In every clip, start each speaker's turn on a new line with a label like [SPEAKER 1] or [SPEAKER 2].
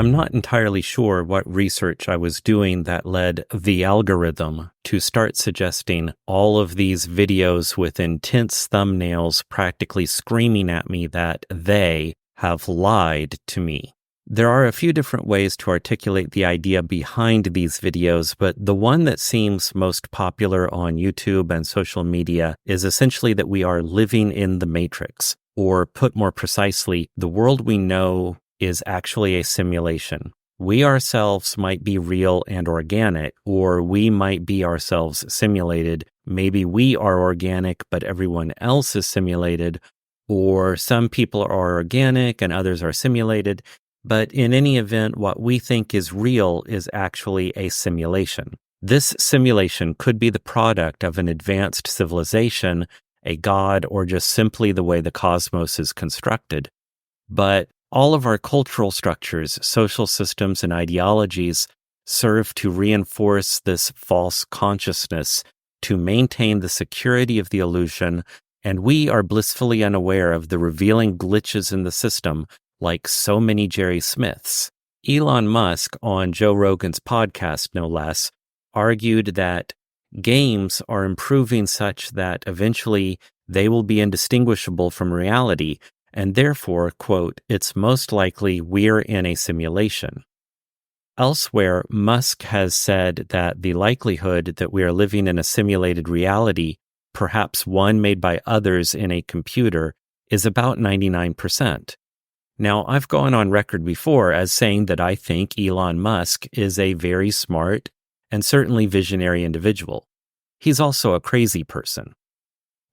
[SPEAKER 1] I'm not entirely sure what research I was doing that led the algorithm to start suggesting all of these videos with intense thumbnails practically screaming at me that they have lied to me. There are a few different ways to articulate the idea behind these videos, but the one that seems most popular on YouTube and social media is essentially that we are living in the Matrix, or put more precisely, the world we know is actually a simulation. We ourselves might be real and organic, or we might be ourselves simulated. Maybe we are organic, but everyone else is simulated, or some people are organic and others are simulated. But in any event, what we think is real is actually a simulation. This simulation could be the product of an advanced civilization, a god, or just simply the way the cosmos is constructed. But all of our cultural structures, social systems, and ideologies serve to reinforce this false consciousness, to maintain the security of the illusion, and we are blissfully unaware of the revealing glitches in the system, like so many Jerry Smiths. Elon Musk, on Joe Rogan's podcast no less, argued that games are improving such that eventually they will be indistinguishable from reality, and therefore, quote, it's most likely we're in a simulation. Elsewhere, Musk has said that the likelihood that we are living in a simulated reality, perhaps one made by others in a computer, is about 99%. Now, I've gone on record before as saying that I think Elon Musk is a very smart and certainly visionary individual. He's also a crazy person.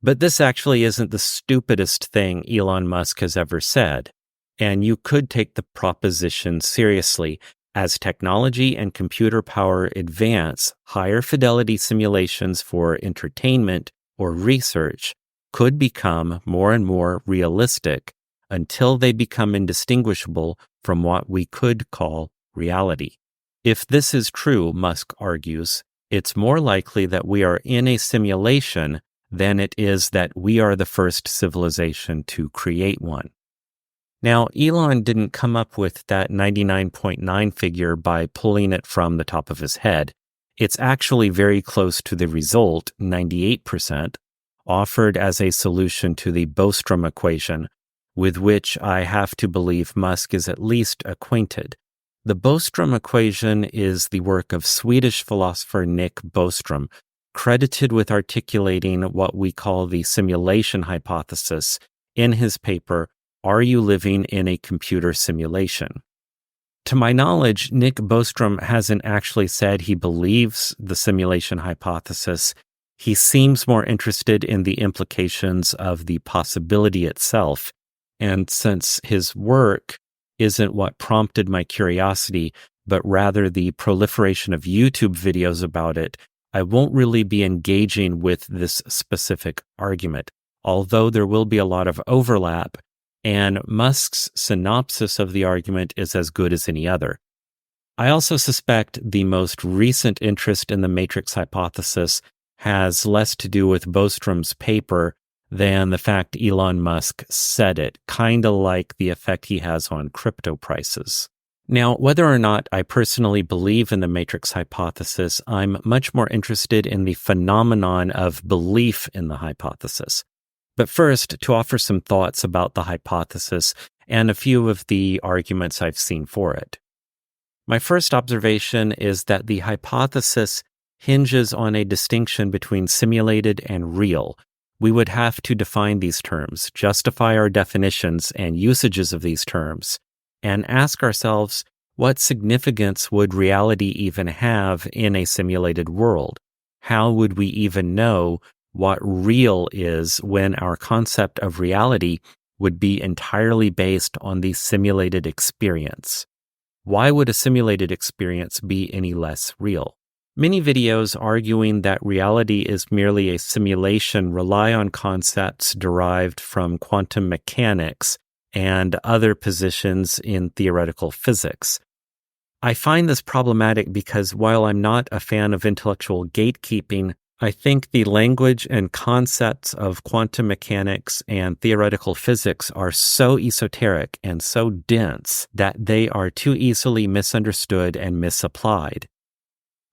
[SPEAKER 1] But this actually isn't the stupidest thing Elon Musk has ever said, and you could take the proposition seriously. As technology and computer power advance, higher fidelity simulations for entertainment or research could become more and more realistic until they become indistinguishable from what we could call reality. If this is true, Musk argues, it's more likely that we are in a simulation than it is that we are the first civilization to create one. Now, Elon didn't come up with that 99.9 figure by pulling it from the top of his head. It's actually very close to the result, 98%, offered as a solution to the Bostrom equation, with which I have to believe Musk is at least acquainted. The Bostrom equation is the work of Swedish philosopher Nick Bostrom, credited with articulating what we call the simulation hypothesis in his paper, Are You Living in a Computer Simulation? To my knowledge, Nick Bostrom hasn't actually said he believes the simulation hypothesis. He seems more interested in the implications of the possibility itself. And since his work isn't what prompted my curiosity, but rather the proliferation of YouTube videos about it, I won't really be engaging with this specific argument, although there will be a lot of overlap, and Musk's synopsis of the argument is as good as any other. I also suspect the most recent interest in the matrix hypothesis has less to do with Bostrom's paper than the fact Elon Musk said it, kind of like the effect he has on crypto prices. Now, whether or not I personally believe in the matrix hypothesis, I'm much more interested in the phenomenon of belief in the hypothesis. But first, to offer some thoughts about the hypothesis and a few of the arguments I've seen for it. My first observation is that the hypothesis hinges on a distinction between simulated and real. We would have to define these terms, justify our definitions and usages of these terms, and ask ourselves, what significance would reality even have in a simulated world? How would we even know what real is when our concept of reality would be entirely based on the simulated experience? Why would a simulated experience be any less real? Many videos arguing that reality is merely a simulation rely on concepts derived from quantum mechanics and other positions in theoretical physics. I find this problematic because while I'm not a fan of intellectual gatekeeping, I think the language and concepts of quantum mechanics and theoretical physics are so esoteric and so dense that they are too easily misunderstood and misapplied.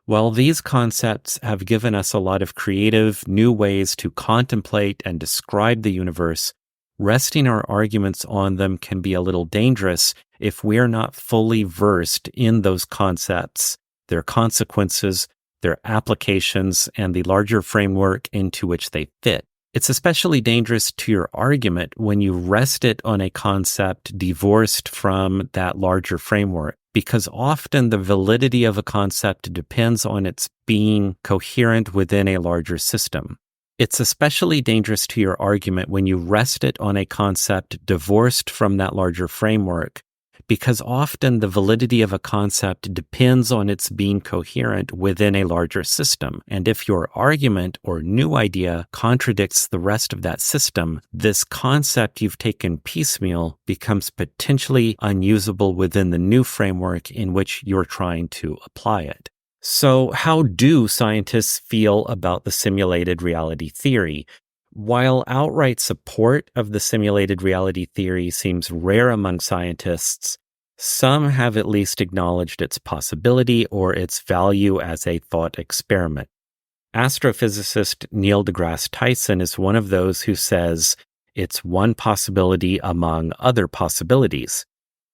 [SPEAKER 1] While these concepts have given us a lot of creative new ways to contemplate and describe the universe, resting our arguments on them can be a little dangerous if we're not fully versed in those concepts, their consequences, their applications, and the larger framework into which they fit. It's especially dangerous to your argument when you rest it on a concept divorced from that larger framework, because often the validity of a concept depends on its being coherent within a larger system. It's especially dangerous to your argument when you rest it on a concept divorced from that larger framework, because often the validity of a concept depends on its being coherent within a larger system. And if your argument or new idea contradicts the rest of that system, this concept you've taken piecemeal becomes potentially unusable within the new framework in which you're trying to apply it. So, how do scientists feel about the simulated reality theory? While outright support of the simulated reality theory seems rare among scientists, some have at least acknowledged its possibility or its value as a thought experiment. Astrophysicist Neil deGrasse Tyson is one of those who says it's one possibility among other possibilities.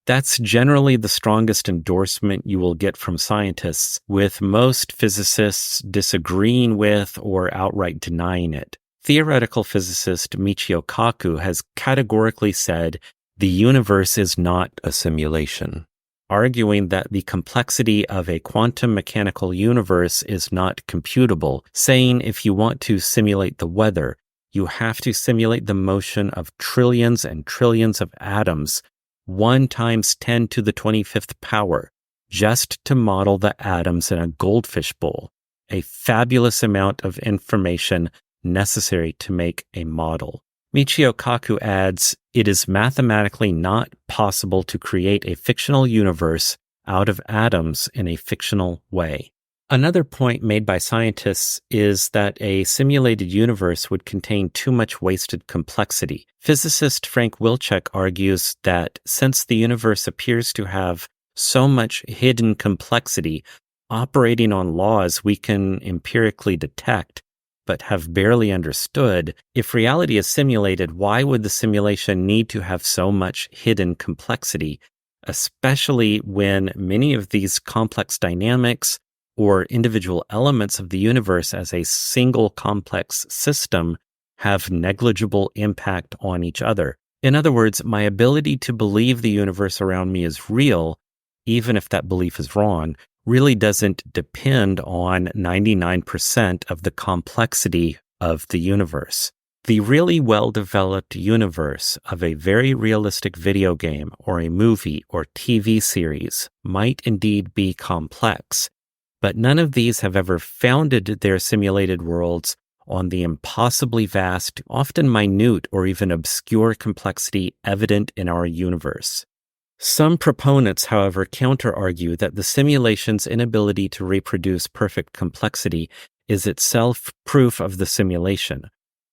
[SPEAKER 1] That's generally the strongest endorsement you will get from scientists, with most physicists disagreeing with or outright denying it. Theoretical physicist Michio Kaku has categorically said the universe is not a simulation, arguing that the complexity of a quantum mechanical universe is not computable, saying if you want to simulate the weather, you have to simulate the motion of trillions and trillions of atoms, 1 times 10 to the 25th power, just to model the atoms in a goldfish bowl, a fabulous amount of information necessary to make a model. Michio Kaku adds, it is mathematically not possible to create a fictional universe out of atoms in a fictional way. Another point made by scientists is that a simulated universe would contain too much wasted complexity. Physicist Frank Wilczek argues that since the universe appears to have so much hidden complexity operating on laws we can empirically detect, but have barely understood, if reality is simulated, why would the simulation need to have so much hidden complexity, especially when many of these complex dynamics or individual elements of the universe as a single complex system have negligible impact on each other? In other words, my ability to believe the universe around me is real, even if that belief is wrong, really doesn't depend on 99% of the complexity of the universe. The really well-developed universe of a very realistic video game or a movie or TV series might indeed be complex, but none of these have ever founded their simulated worlds on the impossibly vast, often minute or even obscure complexity evident in our universe. Some proponents, however, counter-argue that the simulation's inability to reproduce perfect complexity is itself proof of the simulation.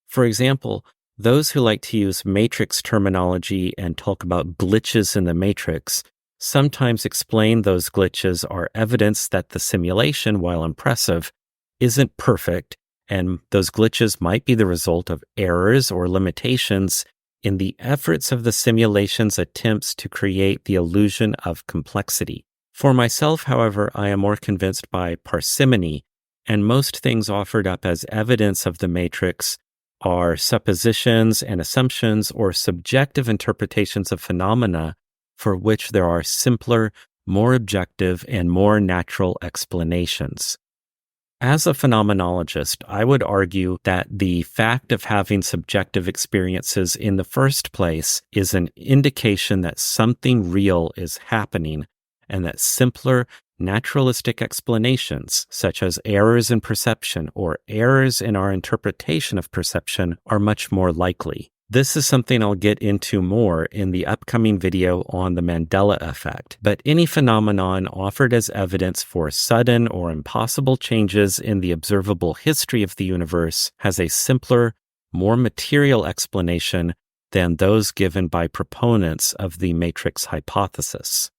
[SPEAKER 1] For example, those who like to use matrix terminology and talk about glitches in the matrix sometimes explain those glitches are evidence that the simulation, while impressive, isn't perfect, and those glitches might be the result of errors or limitations in the efforts of the simulation's attempts to create the illusion of complexity. For myself, however, I am more convinced by parsimony, and most things offered up as evidence of the matrix are suppositions and assumptions or subjective interpretations of phenomena for which there are simpler, more objective, and more natural explanations. As a phenomenologist, I would argue that the fact of having subjective experiences in the first place is an indication that something real is happening, and that simpler, naturalistic explanations, such as errors in perception or errors in our interpretation of perception, are much more likely. This is something I'll get into more in the upcoming video on the Mandela effect, but any phenomenon offered as evidence for sudden or impossible changes in the observable history of the universe has a simpler, more material explanation than those given by proponents of the matrix hypothesis.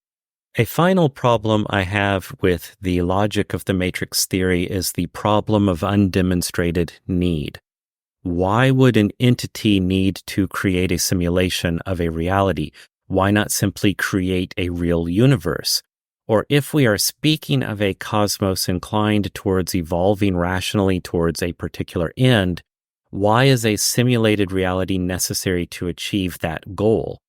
[SPEAKER 1] A final problem I have with the logic of the matrix theory is the problem of undemonstrated need. Why would an entity need to create a simulation of a reality? Why not simply create a real universe? Or if we are speaking of a cosmos inclined towards evolving rationally towards a particular end, why is a simulated reality necessary to achieve that goal?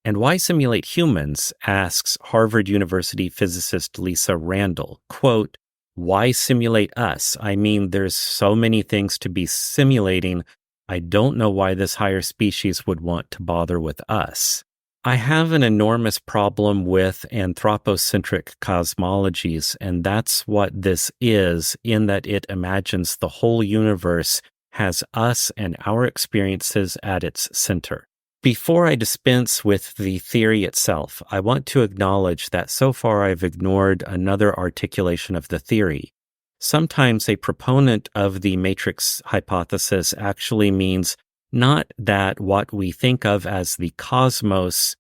[SPEAKER 1] And why simulate humans, asks Harvard University physicist Lisa Randall. Quote, "Why simulate us? I mean, there's so many things to be simulating. I don't know why this higher species would want to bother with us." I have an enormous problem with anthropocentric cosmologies, and that's what this is, in that it imagines the whole universe has us and our experiences at its center. Before I dispense with the theory itself, I want to acknowledge that so far I've ignored another articulation of the theory. Sometimes a proponent of the matrix hypothesis actually means not that what we think of as the cosmos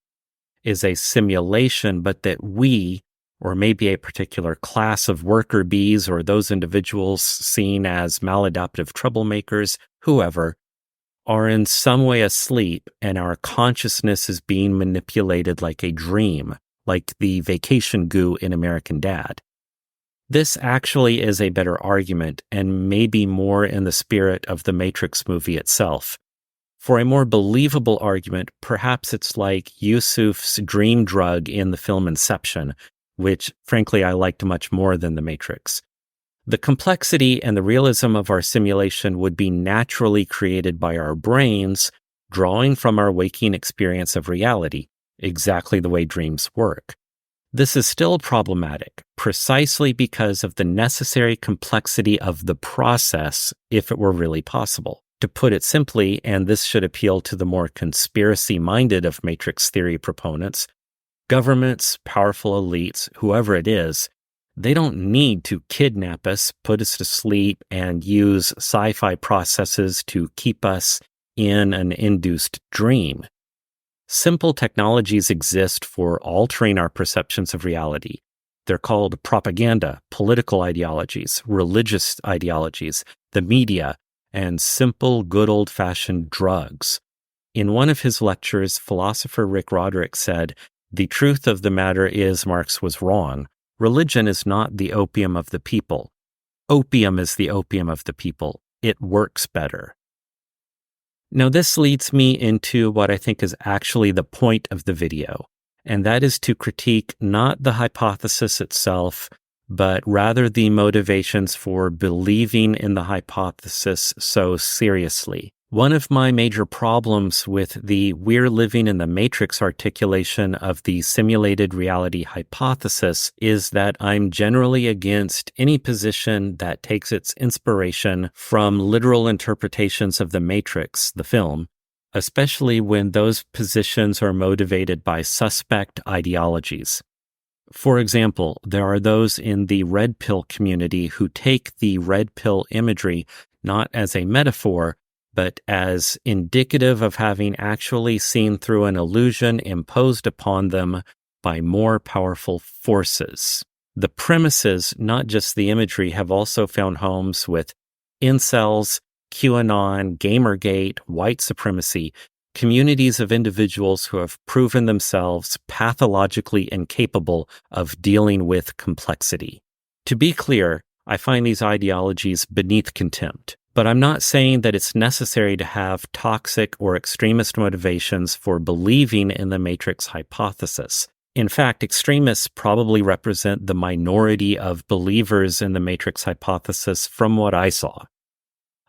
[SPEAKER 1] is a simulation, but that we, or maybe a particular class of worker bees or those individuals seen as maladaptive troublemakers, whoever, are in some way asleep and our consciousness is being manipulated like a dream, like the vacation goo in American Dad. This actually is a better argument and maybe more in the spirit of the Matrix movie itself. For a more believable argument, perhaps it's like Yusuf's dream drug in the film Inception, which frankly I liked much more than The Matrix. The complexity and the realism of our simulation would be naturally created by our brains, drawing from our waking experience of reality, exactly the way dreams work. This is still problematic, precisely because of the necessary complexity of the process, if it were really possible. To put it simply, and this should appeal to the more conspiracy-minded of matrix theory proponents, governments, powerful elites, whoever it is, they don't need to kidnap us, put us to sleep, and use sci-fi processes to keep us in an induced dream. Simple technologies exist for altering our perceptions of reality. They're called propaganda, political ideologies, religious ideologies, the media, and simple, good old-fashioned drugs. In one of his lectures, philosopher Rick Roderick said, "The truth of the matter is Marx was wrong. Religion is not the opium of the people. Opium is the opium of the people. It works better." Now, this leads me into what I think is actually the point of the video, and that is to critique not the hypothesis itself, but rather the motivations for believing in the hypothesis so seriously. One of my major problems with the "we're living in the matrix" articulation of the simulated reality hypothesis is that I'm generally against any position that takes its inspiration from literal interpretations of The Matrix, the film, especially when those positions are motivated by suspect ideologies. For example, there are those in the red pill community who take the red pill imagery not as a metaphor, but as indicative of having actually seen through an illusion imposed upon them by more powerful forces. The premises, not just the imagery, have also found homes with incels, QAnon, Gamergate, white supremacy, communities of individuals who have proven themselves pathologically incapable of dealing with complexity. To be clear, I find these ideologies beneath contempt. But I'm not saying that it's necessary to have toxic or extremist motivations for believing in the matrix hypothesis. In fact, extremists probably represent the minority of believers in the matrix hypothesis from what I saw.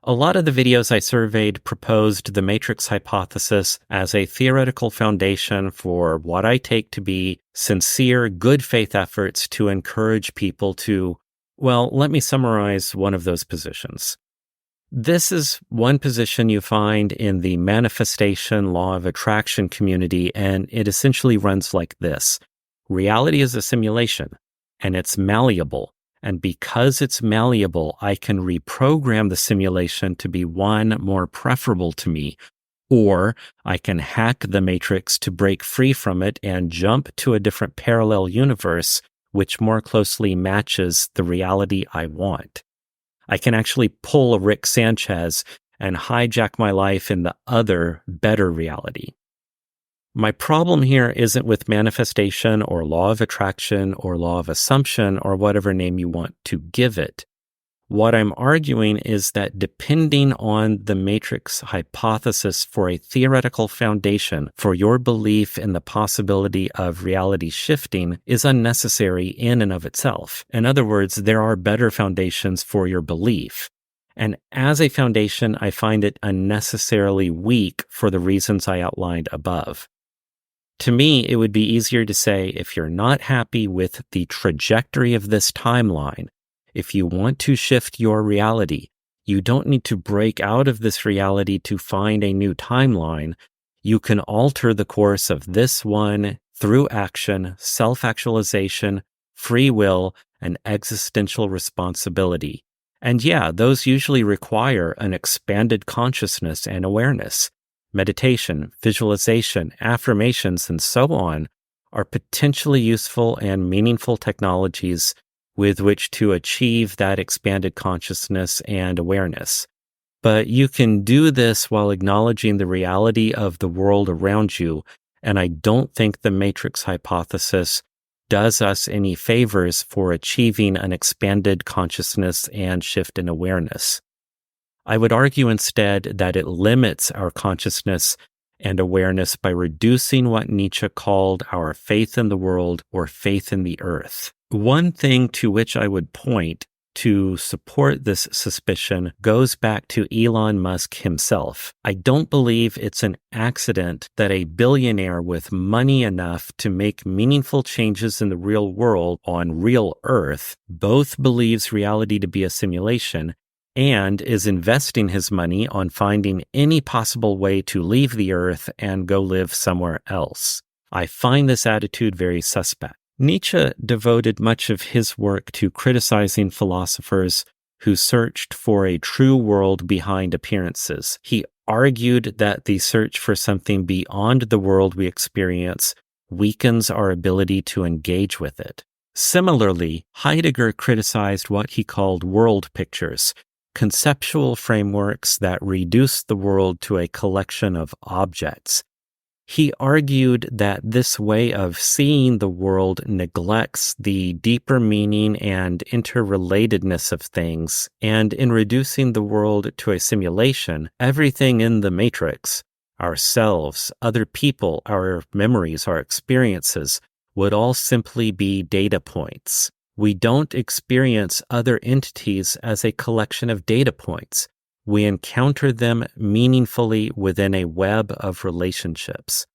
[SPEAKER 1] A lot of the videos I surveyed proposed the matrix hypothesis as a theoretical foundation for what I take to be sincere, good faith efforts to encourage people to, well, let me summarize one of those positions. This is one position you find in the manifestation law of attraction community, and it essentially runs like this. Reality is a simulation, and it's malleable. And because it's malleable, I can reprogram the simulation to be one more preferable to me, or I can hack the matrix to break free from it and jump to a different parallel universe, which more closely matches the reality I want. I can actually pull a Rick Sanchez and hijack my life in the other, better reality. My problem here isn't with manifestation or law of attraction or law of assumption or whatever name you want to give it. What I'm arguing is that depending on the matrix hypothesis for a theoretical foundation for your belief in the possibility of reality shifting is unnecessary in and of itself. In other words, there are better foundations for your belief. And as a foundation, I find it unnecessarily weak for the reasons I outlined above. To me, it would be easier to say if you're not happy with the trajectory of this timeline, if you want to shift your reality, you don't need to break out of this reality to find a new timeline. You can alter the course of this one through action, self-actualization, free will, and existential responsibility. And yeah, those usually require an expanded consciousness and awareness. Meditation, visualization, affirmations, and so on are potentially useful and meaningful technologies with which to achieve that expanded consciousness and awareness. But you can do this while acknowledging the reality of the world around you, and I don't think the matrix hypothesis does us any favors for achieving an expanded consciousness and shift in awareness. I would argue instead that it limits our consciousness and awareness by reducing what Nietzsche called our faith in the world or faith in the earth. One thing to which I would point to support this suspicion goes back to Elon Musk himself. I don't believe it's an accident that a billionaire with money enough to make meaningful changes in the real world on real Earth both believes reality to be a simulation and is investing his money on finding any possible way to leave the Earth and go live somewhere else. I find this attitude very suspect. Nietzsche devoted much of his work to criticizing philosophers who searched for a true world behind appearances. He argued that the search for something beyond the world we experience weakens our ability to engage with it. Similarly, Heidegger criticized what he called world pictures, conceptual frameworks that reduce the world to a collection of objects. He argued that this way of seeing the world neglects the deeper meaning and interrelatedness of things, and in reducing the world to a simulation, everything in the matrix, ourselves, other people, our memories, our experiences, would all simply be data points. We don't experience other entities as a collection of data points. We encounter them meaningfully within a web of relationships.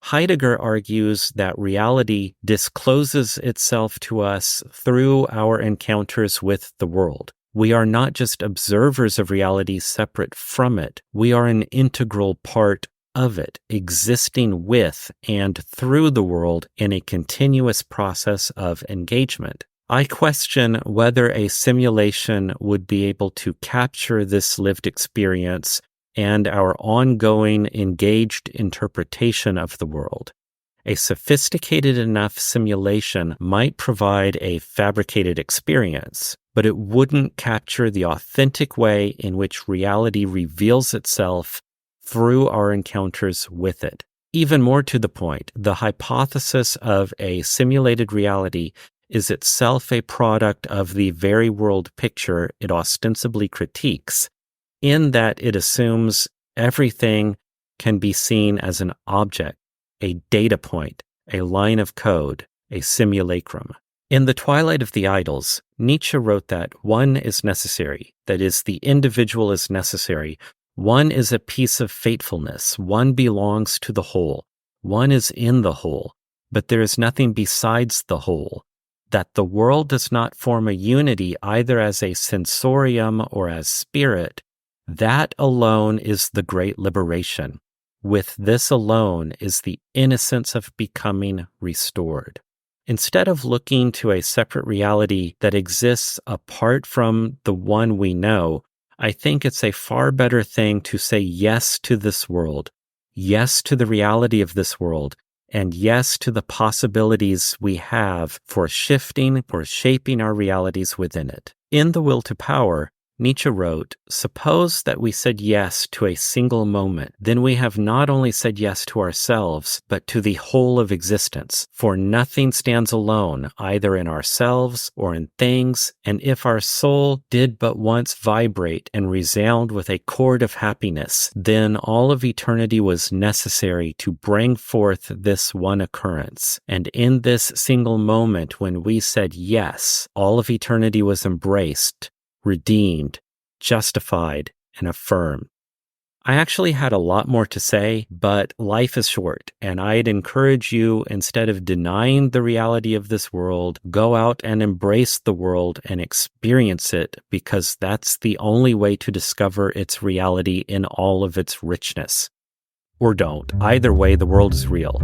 [SPEAKER 1] Heidegger argues that reality discloses itself to us through our encounters with the world. We are not just observers of reality separate from it. We are an integral part of it, existing with and through the world in a continuous process of engagement. I question whether a simulation would be able to capture this lived experience and our ongoing engaged interpretation of the world. A sophisticated enough simulation might provide a fabricated experience, but it wouldn't capture the authentic way in which reality reveals itself through our encounters with it. Even more to the point, the hypothesis of a simulated reality is itself a product of the very world picture it ostensibly critiques, in that it assumes everything can be seen as an object, a data point, a line of code, a simulacrum. In The Twilight of the Idols, Nietzsche wrote that one is necessary, that is, the individual is necessary. One is a piece of fatefulness, one belongs to the whole, one is in the whole, but there is nothing besides the whole. That the world does not form a unity either as a sensorium or as spirit, That alone is the great liberation. With this alone is the innocence of becoming restored. Instead of looking to a separate reality that exists apart from the one we know, I think it's a far better thing to say yes to this world, yes to the reality of this world, and yes to the possibilities we have for shifting or shaping our realities within it. In The Will to Power, Nietzsche wrote, "Suppose that we said yes to a single moment, then we have not only said yes to ourselves, but to the whole of existence. For nothing stands alone, either in ourselves or in things, and if our soul did but once vibrate and resound with a chord of happiness, then all of eternity was necessary to bring forth this one occurrence. And in this single moment when we said yes, all of eternity was embraced, redeemed, justified, and affirmed." I actually had a lot more to say, but life is short, and I'd encourage you, instead of denying the reality of this world, go out and embrace the world and experience it, because that's the only way to discover its reality in all of its richness. Or don't. Either way, the world is real.